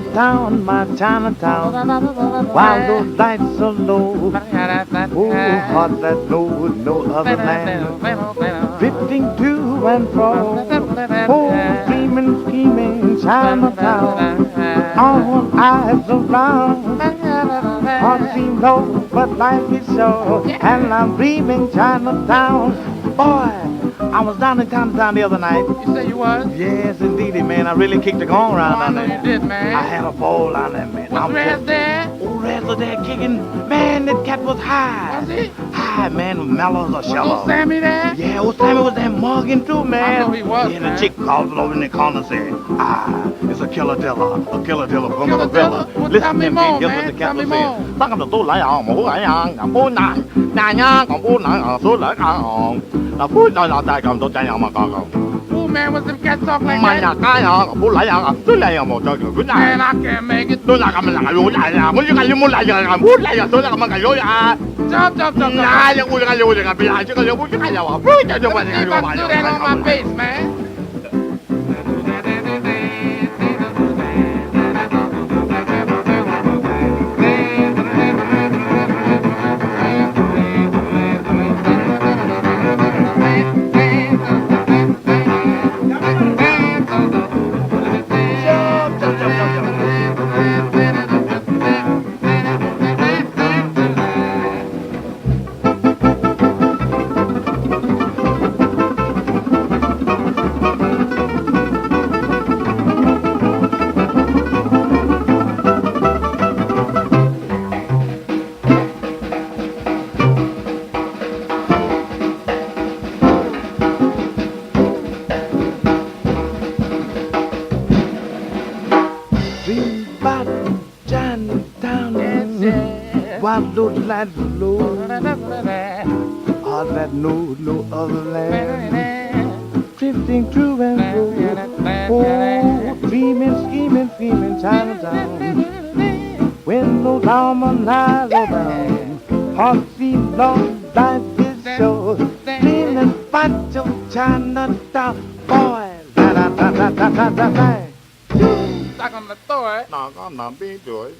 Chinatown, my Chinatown, while those lights are low. Oh, heart that knows no other land, drifting to and fro. Oh, dreaming, scheming Chinatown, all eyes around. Heart seems low, but life is so, and I'm dreaming Chinatown. Boy, I was down in Chinatown the other night. You say you was? Yes, indeedy, man. I really kicked the gong around I down know there. you did, man. I had a ball down there, man. Was Raz there? Oh, Raz was there kicking. Man, that cat was high. Was he? High, man, mellow as a Was shallow. old Sammy there? Yeah, old Sammy was there mugging too, man. I know he was, Yeah, man. the chick called it over in the corner and said, it's a killer dilla from Killer the villa. Dilla? Well, Listen tell to me him, more, here's what man. the Tell cat me was more. saying. Tăng cầm tôi lại ông, một lại ăn, cầm bún nè, nè nhá, cầm bún nè, số lại ăn, là bún nè là tại cầm tôi chạy mà cầm. Ooh, man, was them cats talk like Mà nhà that? cái hả, bún lại ăn, số lại ăn một cho cái Man, này. I can't make it. Tôi là cầm là lúa lại à, muốn cái lúa lại à, bún lại à, tôi là cầm cái lúa à. Jump, jump, jump, jump. Nah, yang udah kali udah ngambil aja kalau bún cái nào à, bún cho Let's bạn see if I can do that on my face, man. Dream about Chinatown, while those lights low, heart that knows no other land, drifting through and through. Oh, dreaming, scheming, feeling Chinatown. When those almond eyes are down, heart seems lost, life is so. Dreaming about your Chinatown, boy. Da da da da da da da da. Stuck on the door, eh? Nó có nằm biết rồi.